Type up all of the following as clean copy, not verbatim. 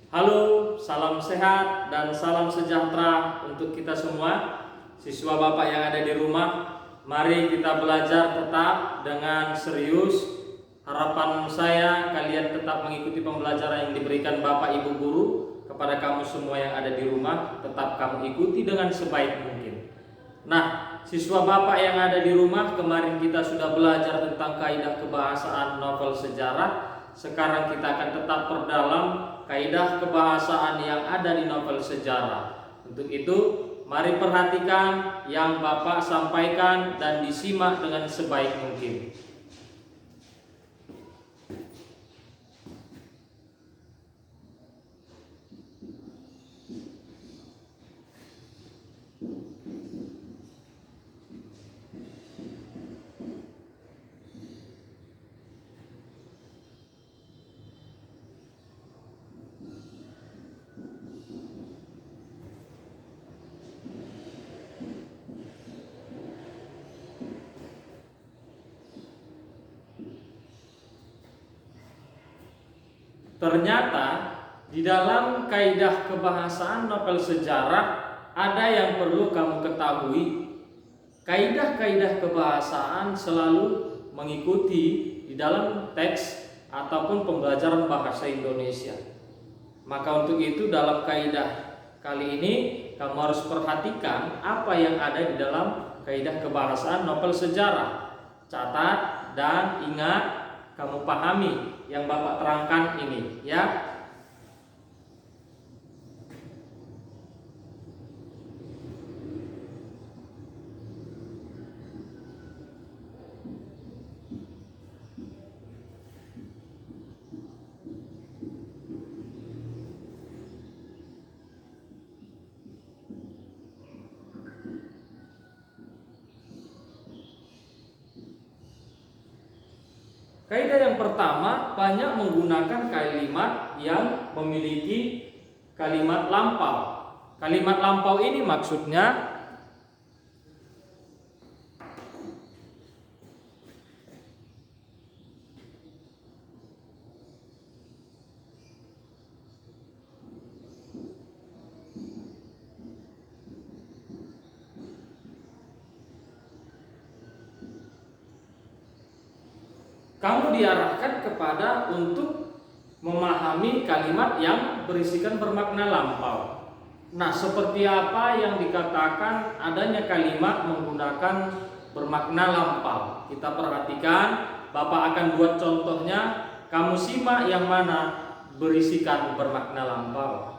Halo, salam sehat dan salam sejahtera untuk kita semua. Siswa Bapak yang ada di rumah, mari kita belajar tetap dengan serius. Harapan saya kalian tetap mengikuti pembelajaran yang diberikan Bapak Ibu guru kepada kamu semua yang ada di rumah, tetap kamu ikuti dengan sebaik mungkin. Nah, siswa Bapak yang ada di rumah, kemarin kita sudah belajar tentang kaidah kebahasaan novel sejarah. Sekarang kita akan tetap perdalam kaidah kebahasaan yang ada di novel sejarah. Untuk itu, mari perhatikan yang Bapak sampaikan dan disimak dengan sebaik mungkin. Ternyata di dalam kaidah kebahasaan novel sejarah ada yang perlu kamu ketahui. Kaidah-kaidah kebahasaan selalu mengikuti di dalam teks ataupun pembelajaran bahasa Indonesia. Maka untuk itu dalam kaidah kali ini kamu harus perhatikan apa yang ada di dalam kaidah kebahasaan novel sejarah. Catat dan ingat, kamu pahami yang Bapak terangkan ini, ya. Kaidah yang pertama banyak menggunakan kalimat yang memiliki kalimat lampau. Kalimat lampau ini maksudnya kamu diarahkan kepada untuk memahami kalimat yang berisikan bermakna lampau. Nah, seperti apa yang dikatakan adanya kalimat menggunakan bermakna lampau? Kita perhatikan, Bapak akan buat contohnya, kamu simak yang mana berisikan bermakna lampau.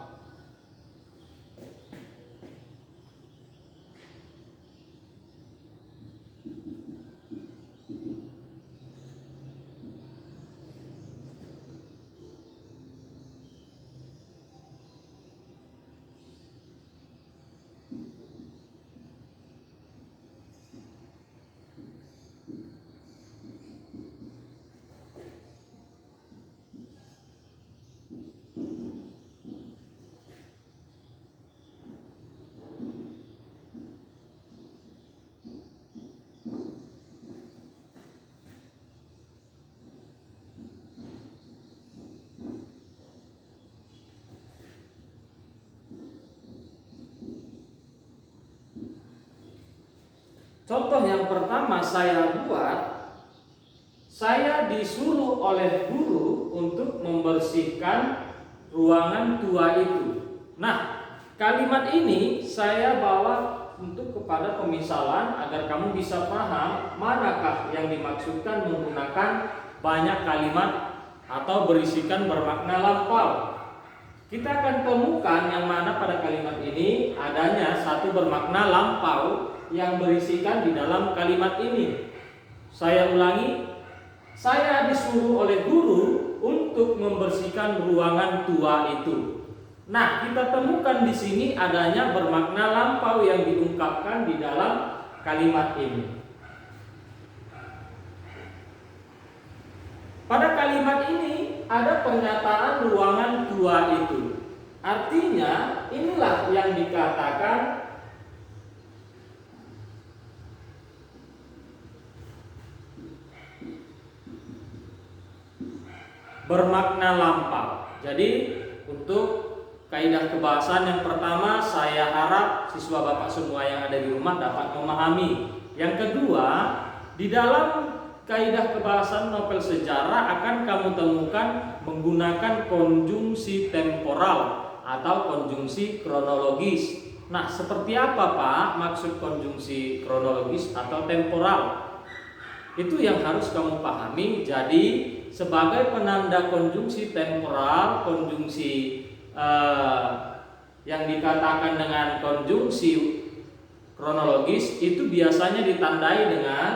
Contoh yang pertama saya buat, saya disuruh oleh guru untuk membersihkan ruangan tua itu. Nah, kalimat ini saya bawa untuk kepada pemisalan agar kamu bisa paham manakah yang dimaksudkan menggunakan banyak kalimat atau berisikan bermakna lampau. Kita akan temukan yang mana pada kalimat ini adanya satu bermakna lampau yang berisikan di dalam kalimat ini. Saya ulangi, saya disuruh oleh guru untuk membersihkan ruangan tua itu. Nah, kita temukan di sini adanya bermakna lampau yang diungkapkan di dalam kalimat ini. Pada kalimat ini ada pernyataan ruangan tua itu. Artinya, inilah yang dikatakan bermakna lampau. Jadi Untuk kaidah kebahasaan yang pertama, saya harap siswa Bapak semua yang ada di rumah dapat memahami. Yang kedua, di dalam kaidah kebahasaan novel sejarah akan kamu temukan menggunakan konjungsi temporal atau konjungsi kronologis. Nah, seperti apa Pak maksud konjungsi kronologis atau temporal? Itu yang harus kamu pahami. Jadi sebagai penanda konjungsi temporal, konjungsi yang dikatakan dengan konjungsi kronologis itu biasanya ditandai dengan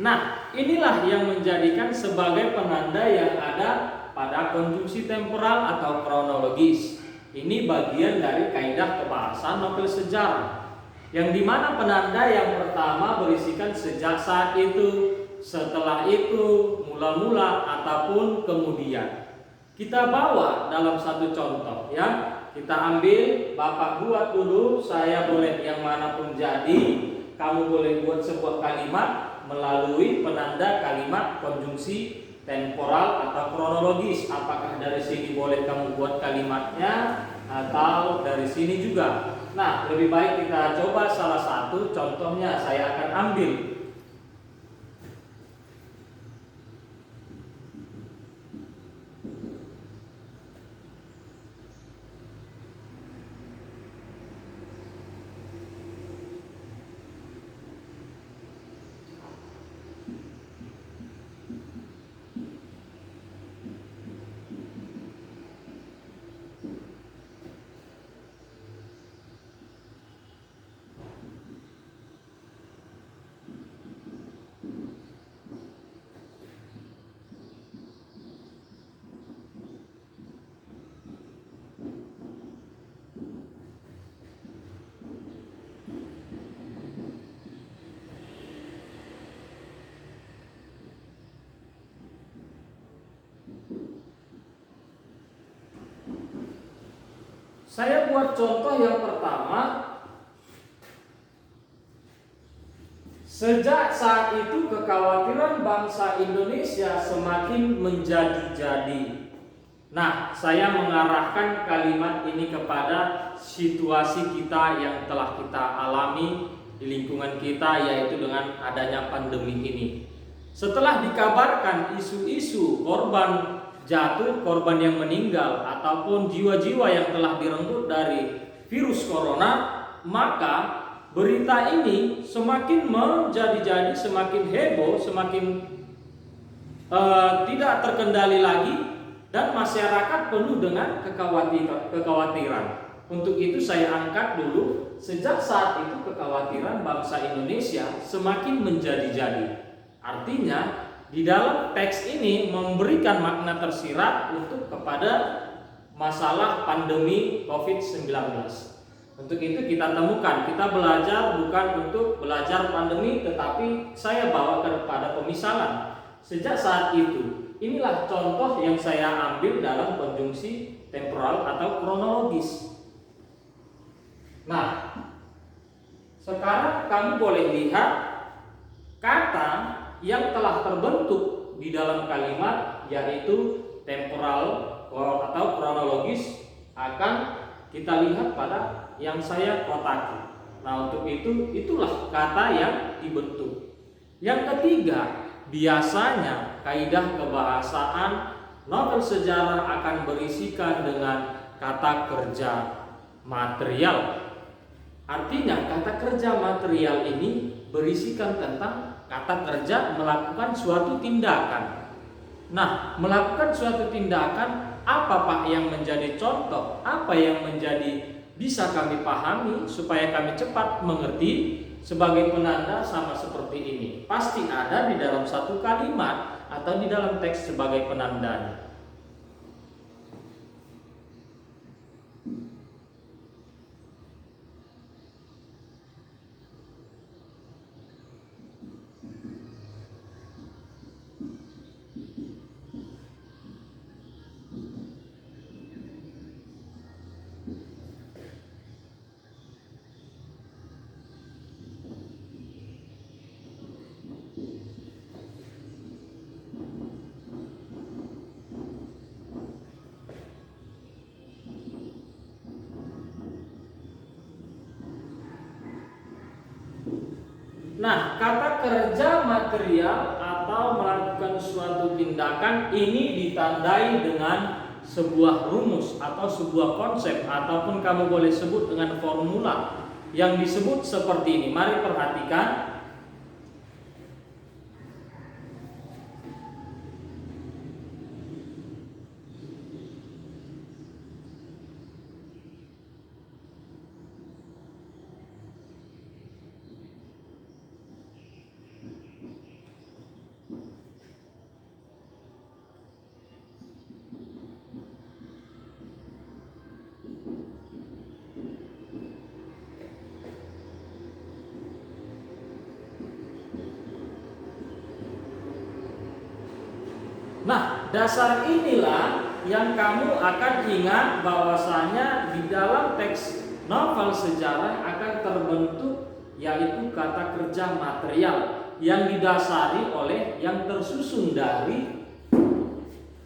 Nah, inilah yang menjadikan sebagai penanda yang ada pada konjungsi temporal atau kronologis. Ini bagian dari kaidah kebahasaan novel sejarah, yang dimana penanda yang pertama berisikan sejak saat itu, setelah itu, mula-mula, ataupun kemudian. Kita bawa dalam satu contoh ya. Kita ambil, Bapak buat dulu, saya boleh yang manapun jadi, kamu boleh buat sebuah kalimat melalui penanda kalimat konjungsi temporal atau kronologis. Apakah dari sini boleh kamu buat kalimatnya atau dari sini juga. Nah, lebih baik kita coba salah satu contohnya saya akan ambil. Saya buat contoh yang pertama. Sejak saat itu kekhawatiran bangsa Indonesia semakin menjadi-jadi. Nah, saya mengarahkan kalimat ini kepada situasi kita yang telah kita alami di lingkungan kita, yaitu dengan adanya pandemi ini. Setelah dikabarkan isu-isu korban jatuh, korban yang meninggal, ataupun jiwa-jiwa yang telah direnggut dari virus corona, maka berita ini semakin menjadi-jadi, semakin heboh, semakin tidak terkendali lagi, dan masyarakat penuh dengan kekhawatiran. Untuk itu saya angkat dulu, sejak saat itu kekhawatiran bangsa Indonesia semakin menjadi-jadi. Artinya di dalam teks ini memberikan makna tersirat untuk kepada masalah pandemi COVID-19. Untuk itu kita temukan, kita belajar bukan untuk belajar pandemi, tetapi saya bawa kepada pemisalan. Sejak saat itu, inilah contoh yang saya ambil dalam konjungsi temporal atau kronologis. Nah, sekarang kamu boleh lihat kata yang telah terbentuk di dalam kalimat, yaitu temporal atau kronologis, akan kita lihat pada yang saya kotaki. Nah, untuk itu, itulah kata yang dibentuk. Yang ketiga, biasanya kaidah kebahasaan novel sejarah akan berisikan dengan kata kerja material. Artinya kata kerja material ini berisikan tentang kata kerja melakukan suatu tindakan. Nah, melakukan suatu tindakan apa Pak yang menjadi contoh? Apa yang menjadi bisa kami pahami supaya kami cepat mengerti sebagai penanda sama seperti ini? Pasti ada di dalam satu kalimat atau di dalam teks sebagai penandanya. Nah, kata kerja material atau melakukan suatu tindakan ini ditandai dengan sebuah rumus atau sebuah konsep, ataupun kamu boleh sebut dengan formula yang disebut seperti ini. Mari perhatikan. Nah, dasar inilah yang kamu akan ingat bahwasanya di dalam teks novel sejarah akan terbentuk yaitu kata kerja material yang didasari oleh yang tersusun dari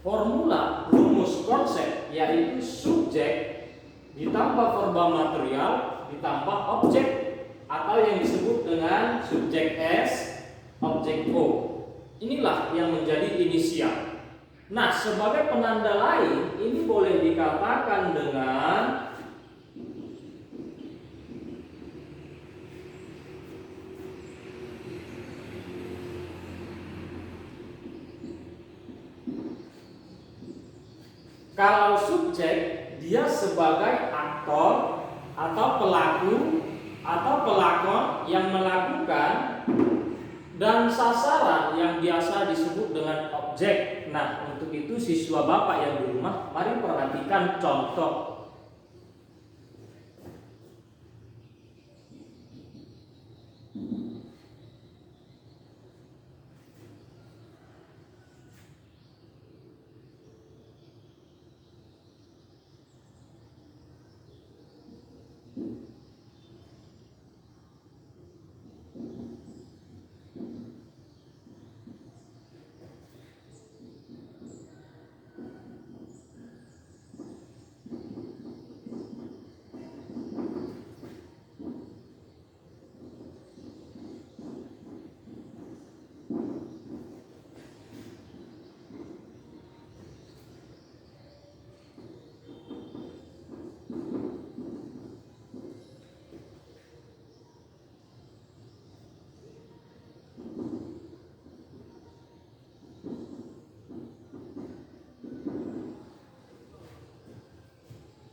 formula rumus konsep, yaitu subjek ditambah verba material ditambah objek atau yang disebut dengan subjek S, objek O. Inilah yang menjadi inisial. Nah, sebagai penanda lain ini boleh dikatakan dengan kalau subjek dia sebagai aktor atau pelaku atau pelakon yang melakukan, dan sasaran yang biasa disebut dengan objek. Nah, untuk itu siswa Bapak yang di rumah, mari perhatikan contoh.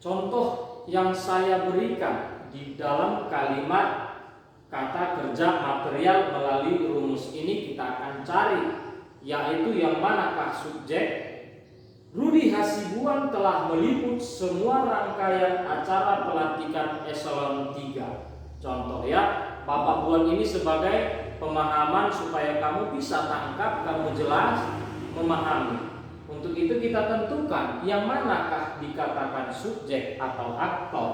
Contoh yang saya berikan di dalam kalimat kata kerja material melalui rumus ini kita akan cari, yaitu yang manakah subjek. Rudi Hasibuan telah meliput semua rangkaian acara pelantikan eselon 3. Contoh ya, Bapak buat ini sebagai pemahaman supaya kamu bisa tangkap, kamu jelas memahami. Untuk itu kita tentukan yang manakah dikatakan subjek atau aktor.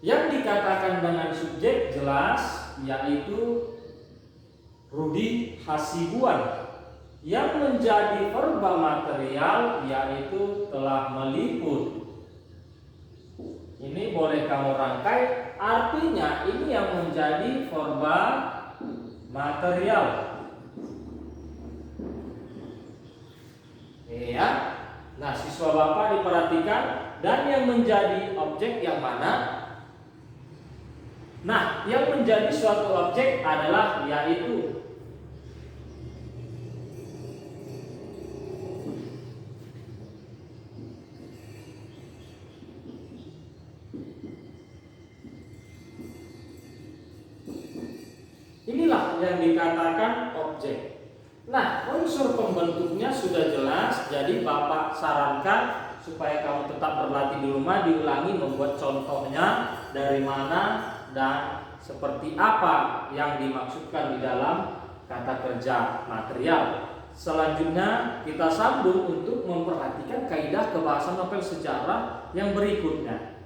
Yang dikatakan dengan subjek jelas yaitu Rudi Hasibuan. Yang menjadi verba material yaitu telah meliput. Ini boleh kamu rangkai, artinya ini yang menjadi verba material. Ya. Nah, siswa Bapak diperhatikan, dan yang menjadi objek yang mana? Nah, yang menjadi suatu objek adalah yaitu. Inilah yang dikatakan objek. Nah, unsur pembentuknya sudah jelas, jadi Bapak sarankan supaya kamu tetap berlatih di rumah, diulangi membuat contohnya dari mana dan seperti apa yang dimaksudkan di dalam kata kerja material. Selanjutnya kita sambung untuk memperhatikan kaidah kebahasaan novel sejarah yang berikutnya.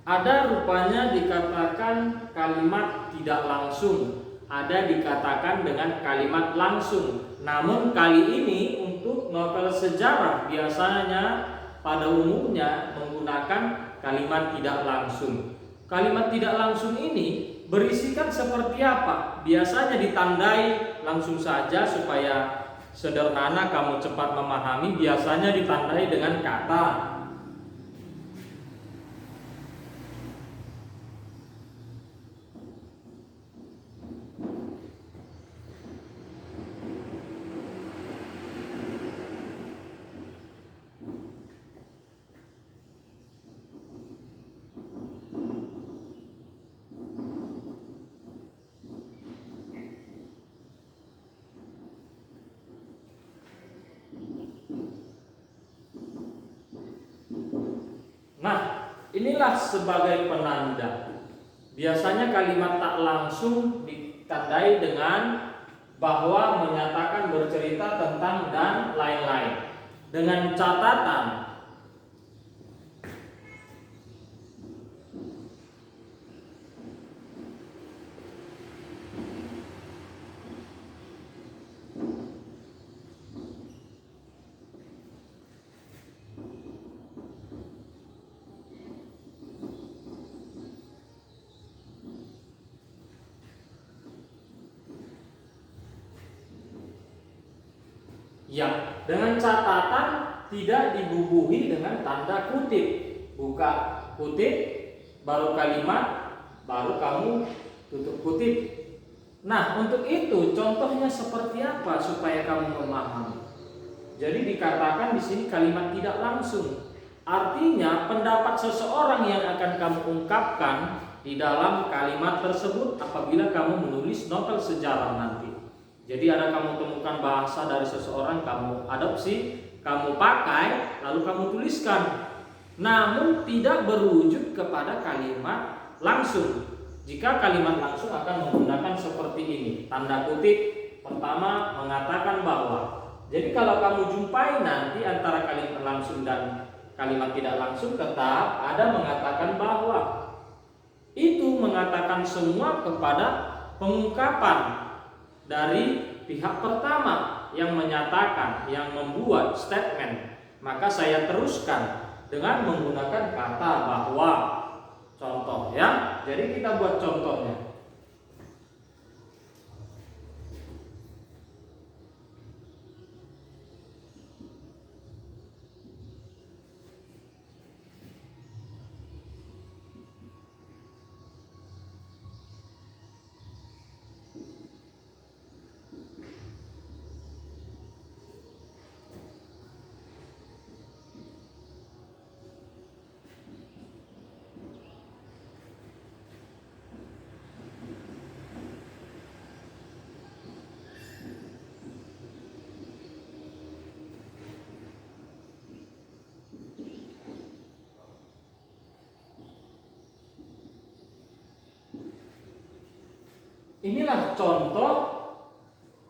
Ada rupanya dikatakan kalimat tidak langsung, ada dikatakan dengan kalimat langsung. Namun kali ini untuk novel sejarah biasanya pada umumnya menggunakan kalimat tidak langsung. Kalimat tidak langsung ini berisikan seperti apa? Biasanya ditandai langsung saja supaya sederhana kamu cepat memahami, biasanya ditandai dengan kata. Nah, inilah sebagai penanda. Biasanya kalimat tak langsung ditandai dengan bahwa menyatakan, bercerita tentang, dan lain-lain. Dengan catatan ya, dengan catatan tidak dibubuhi dengan tanda kutip. Buka kutip, baru kalimat, baru kamu tutup kutip. Nah, untuk itu contohnya seperti apa supaya kamu memahami? Jadi dikatakan di sini kalimat tidak langsung. Artinya pendapat seseorang yang akan kamu ungkapkan di dalam kalimat tersebut apabila kamu menulis novel sejarah nanti. Jadi ada kamu temukan bahasa dari seseorang, kamu adopsi, kamu pakai, lalu kamu tuliskan. Namun tidak berwujud kepada kalimat langsung. Jika kalimat langsung akan menggunakan seperti ini. Tanda kutip pertama mengatakan bahwa. Jadi kalau kamu jumpai nanti antara kalimat langsung dan kalimat tidak langsung, tetap ada mengatakan bahwa. Itu mengatakan semua kepada pengungkapan dari pihak pertama yang menyatakan, yang membuat statement. Maka saya teruskan dengan menggunakan kata bahwa. Contoh ya. Jadi kita buat contohnya. Inilah contoh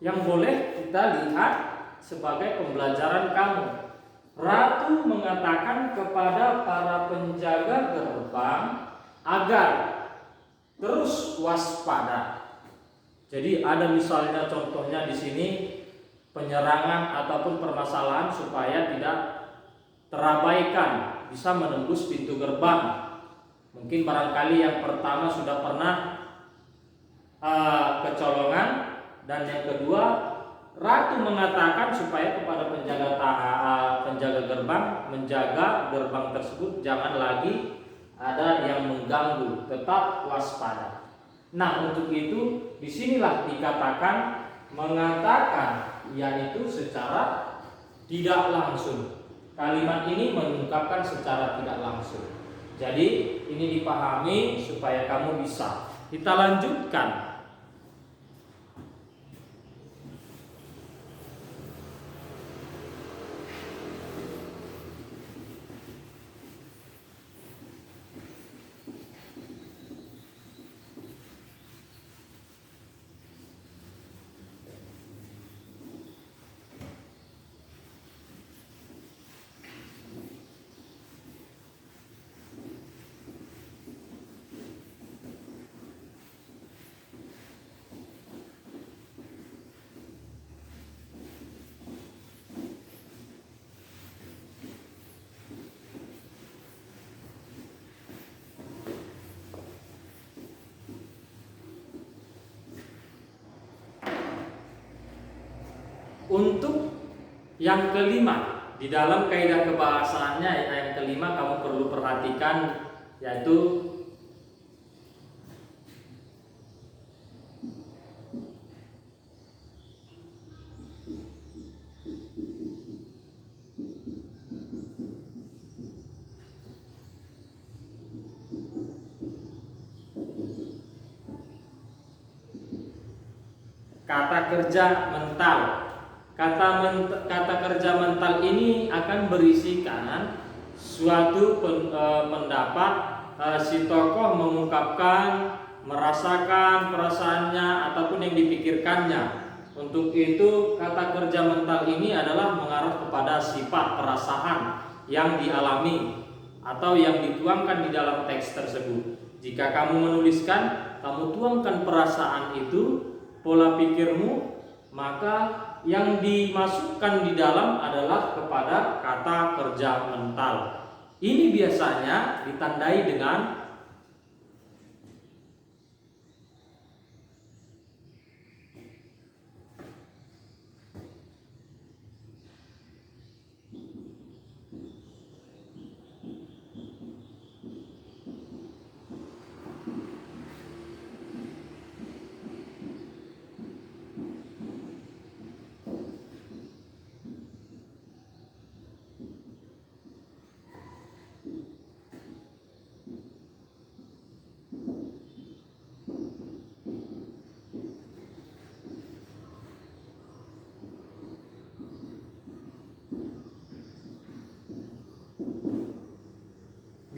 yang boleh kita lihat sebagai pembelajaran kamu. Ratu mengatakan kepada para penjaga gerbang agar terus waspada. Jadi ada misalnya contohnya di sini penyerangan ataupun permasalahan supaya tidak terabaikan, bisa menembus pintu gerbang. Mungkin barangkali yang pertama sudah pernah kecolongan, dan yang kedua ratu mengatakan supaya kepada penjaga gerbang menjaga gerbang tersebut jangan lagi ada yang mengganggu, tetap waspada. Nah, untuk itu disinilah dikatakan mengatakan, yaitu secara tidak langsung. Kalimat ini mengungkapkan secara tidak langsung. Jadi ini dipahami supaya kamu bisa. Kita lanjutkan. Untuk yang kelima, di dalam kaidah kebahasaannya yang kelima kamu perlu perhatikan, yaitu kata kerja mental. Kata kerja mental ini akan berisikan suatu pendapat si tokoh mengungkapkan, merasakan perasaannya ataupun yang dipikirkannya. Untuk itu kata kerja mental ini adalah mengarah kepada sifat perasaan yang dialami atau yang dituangkan di dalam teks tersebut. Jika kamu menuliskan, kamu tuangkan perasaan itu, pola pikirmu, maka yang dimasukkan di dalam adalah kepada kata kerja mental. Ini biasanya ditandai dengan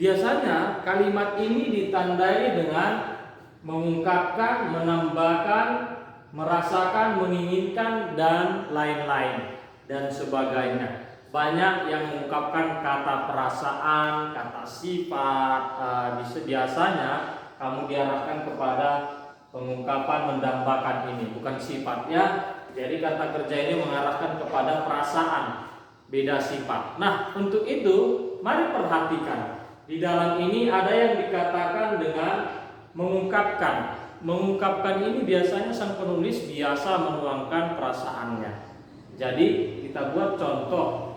biasanya kalimat ini ditandai dengan mengungkapkan, menambahkan, merasakan, menginginkan, dan lain-lain dan sebagainya. Banyak yang mengungkapkan kata perasaan, kata sifat. Biasanya kamu diarahkan kepada pengungkapan mendambakan ini, bukan sifat ya. Jadi kata kerja ini mengarahkan kepada perasaan, beda sifat. Nah, untuk itu mari perhatikan. Di dalam ini ada yang dikatakan dengan mengungkapkan. Mengungkapkan ini biasanya sang penulis biasa menuangkan perasaannya. Jadi kita buat contoh.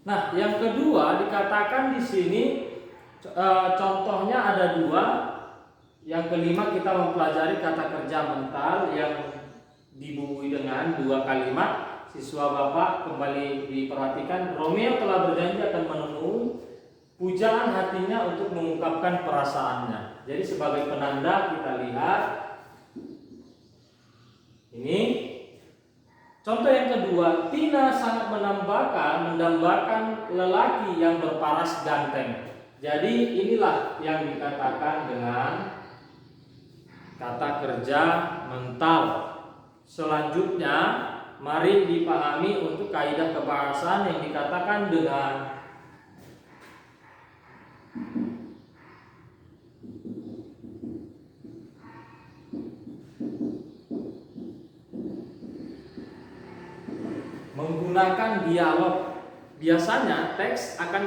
Nah, yang kedua dikatakan di sini contohnya ada dua. Yang kelima kita mempelajari kata kerja mental yang dibubuhi dengan dua kalimat. Siswa Bapak kembali diperhatikan, Romeo telah berjanji akan menemui pujaan hatinya untuk mengungkapkan perasaannya. Jadi sebagai penanda kita lihat ini contoh yang kedua, Tina sangat mendambakan lelaki yang berparas ganteng. Jadi inilah yang dikatakan dengan kata kerja mental. Selanjutnya, mari dipahami untuk kaidah kebahasaan yang dikatakan dengan menggunakan dialog. Biasanya teks akan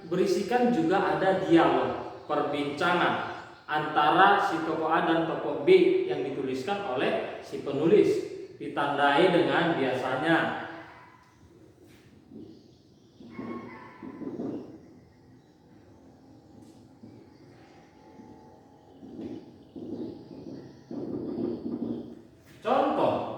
berisikan juga ada dialog, perbincangan antara si tokoh A dan tokoh B yang dituliskan oleh si penulis, ditandai dengan biasanya contoh.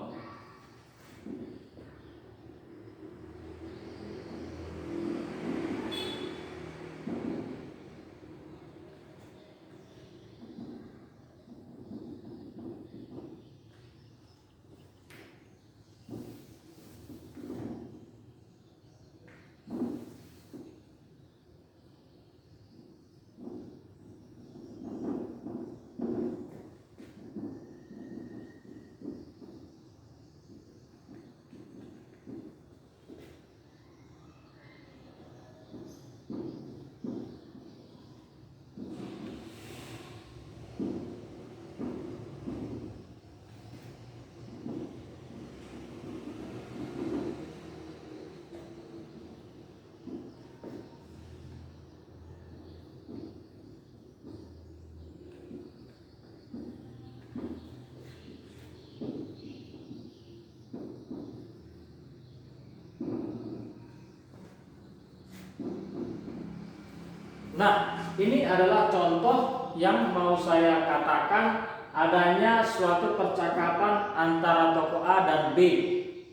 Nah, ini adalah contoh yang mau saya katakan adanya suatu percakapan antara tokoh A dan B.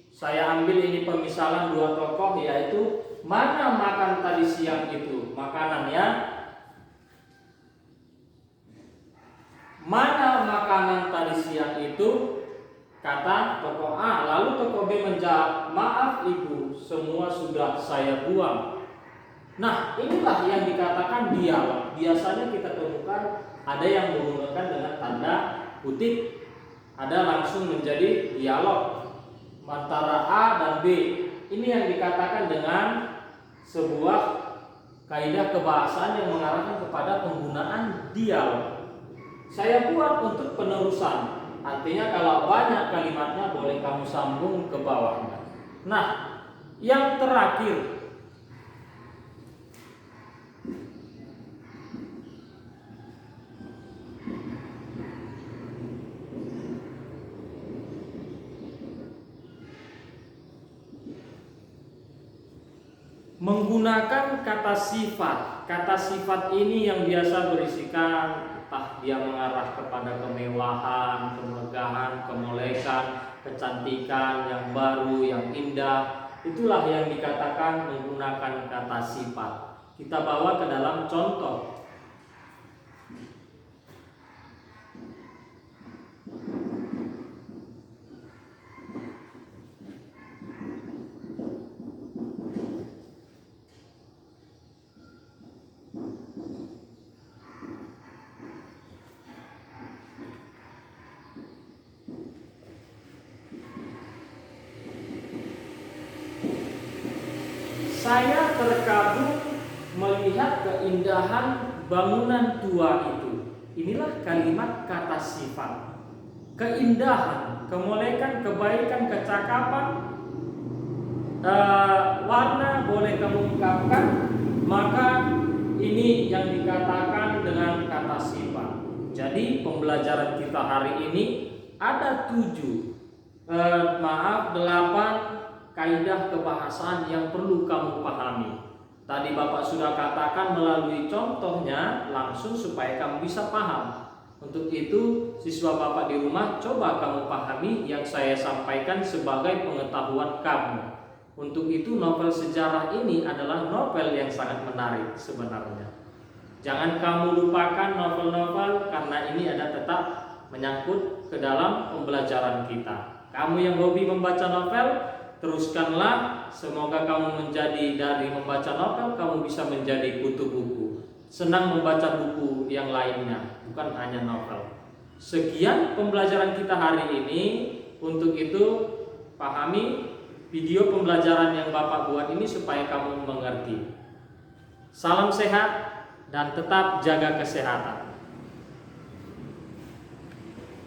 Saya ambil ini pemisalan dua tokoh, yaitu mana makan tadi siang itu makanannya, mana makanan tadi siang itu, kata tokoh A. Lalu tokoh B menjawab, maaf ibu, semua sudah saya buang. Nah, inilah yang dikatakan dialog. Biasanya kita temukan ada yang menggunakan dengan tanda kutip, ada langsung menjadi dialog antara A dan B. Ini yang dikatakan dengan sebuah kaidah kebahasaan yang mengarahkan kepada penggunaan dialog. Saya buat untuk penerusan. Artinya kalau banyak kalimatnya boleh kamu sambung ke bawahnya. Nah, yang terakhir, menggunakan kata sifat. Kata sifat ini yang biasa berisikan entah dia mengarah kepada kemewahan, kemegahan, kemolekan, kecantikan, yang baru, yang indah. Itulah yang dikatakan menggunakan kata sifat. Kita bawa ke dalam contoh. Saya terkagum melihat keindahan bangunan tua itu. Inilah kalimat kata sifat. Keindahan, kemolekan, kebaikan, kecakapan, warna boleh kamu ungkapkan. Maka ini yang dikatakan dengan kata sifat. Jadi pembelajaran kita hari ini ada 8 kaidah kebahasaan yang perlu kamu pahami. Tadi Bapak sudah katakan melalui contohnya langsung supaya kamu bisa paham. Untuk itu, siswa Bapak di rumah, coba kamu pahami yang saya sampaikan sebagai pengetahuan kamu. Untuk itu, novel sejarah ini adalah novel yang sangat menarik sebenarnya. Jangan kamu lupakan novel-novel karena ini ada tetap menyangkut ke dalam pembelajaran kita. Kamu yang hobi membaca novel, teruskanlah. Semoga kamu menjadi dari membaca novel, kamu bisa menjadi kutu buku. Senang membaca buku yang lainnya, bukan hanya novel. Sekian pembelajaran kita hari ini. Untuk itu, pahami video pembelajaran yang Bapak buat ini supaya kamu mengerti. Salam sehat dan tetap jaga kesehatan.